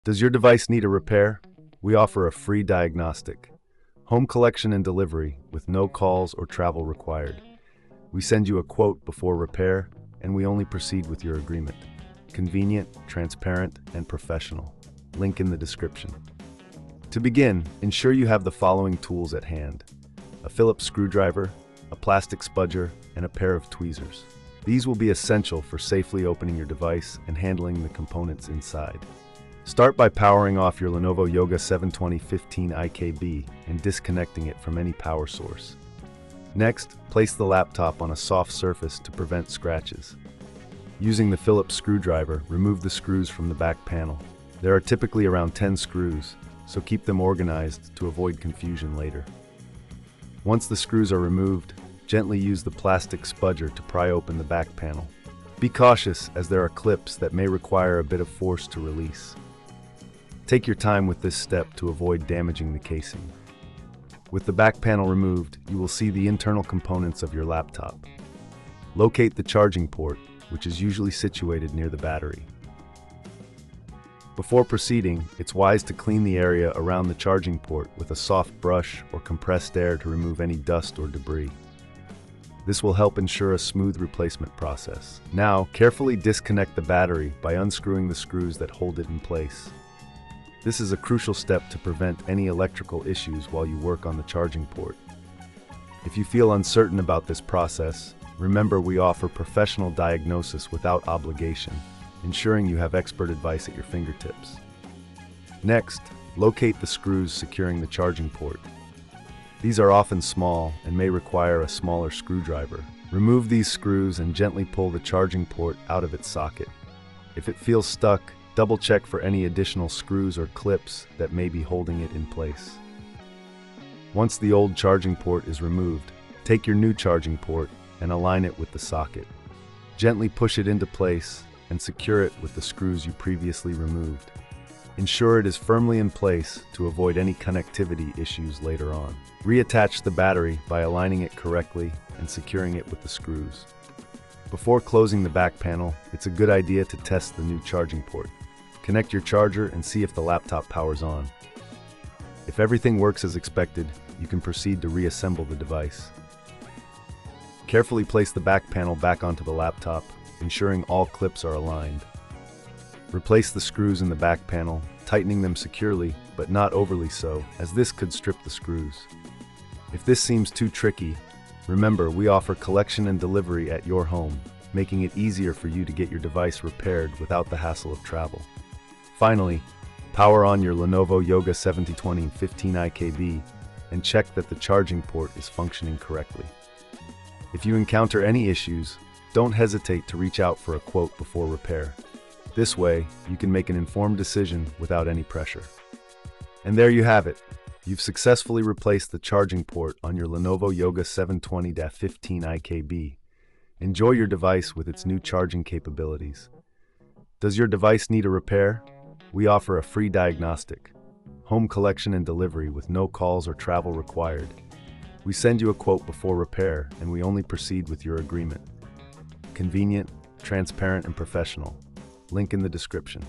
Does your device need a repair? We offer a free diagnostic, home collection and delivery with no calls or travel required. We send you a quote before repair, and we only proceed with your agreement. Convenient, transparent, and professional. Link in the description. To begin, ensure you have the following tools at hand: a Phillips screwdriver, a plastic spudger, and a pair of tweezers. These will be essential for safely opening your device and handling the components inside. Start by powering off your Lenovo Yoga 720/15 IKB and disconnecting it from any power source. Next, place the laptop on a soft surface to prevent scratches. Using the Phillips screwdriver, remove the screws from the back panel. There are typically around 10 screws, so keep them organized to avoid confusion later. Once the screws are removed, gently use the plastic spudger to pry open the back panel. Be cautious, as there are clips that may require a bit of force to release. Take your time with this step to avoid damaging the casing. With the back panel removed, you will see the internal components of your laptop. Locate the charging port, which is usually situated near the battery. Before proceeding, it's wise to clean the area around the charging port with a soft brush or compressed air to remove any dust or debris. This will help ensure a smooth replacement process. Now, carefully disconnect the battery by unscrewing the screws that hold it in place. This is a crucial step to prevent any electrical issues while you work on the charging port. If you feel uncertain about this process, remember we offer professional diagnosis without obligation, ensuring you have expert advice at your fingertips. Next, locate the screws securing the charging port. These are often small and may require a smaller screwdriver. Remove these screws and gently pull the charging port out of its socket. If it feels stuck, double-check for any additional screws or clips that may be holding it in place. Once the old charging port is removed, take your new charging port and align it with the socket. Gently push it into place and secure it with the screws you previously removed. Ensure it is firmly in place to avoid any connectivity issues later on. Reattach the battery by aligning it correctly and securing it with the screws. Before closing the back panel, it's a good idea to test the new charging port. Connect your charger and see if the laptop powers on. If everything works as expected, you can proceed to reassemble the device. Carefully place the back panel back onto the laptop, ensuring all clips are aligned. Replace the screws in the back panel, tightening them securely, but not overly so, as this could strip the screws. If this seems too tricky, remember we offer collection and delivery at your home, making it easier for you to get your device repaired without the hassle of travel. Finally, power on your Lenovo Yoga 720/15 IKB and check that the charging port is functioning correctly. If you encounter any issues, don't hesitate to reach out for a quote before repair. This way, you can make an informed decision without any pressure. And there you have it. You've successfully replaced the charging port on your Lenovo Yoga 720/15 IKB. Enjoy your device with its new charging capabilities. Does your device need a repair? We offer a free diagnostic, home collection and delivery with no calls or travel required. We send you a quote before repair, and we only proceed with your agreement. Convenient, transparent, and professional. Link in the description.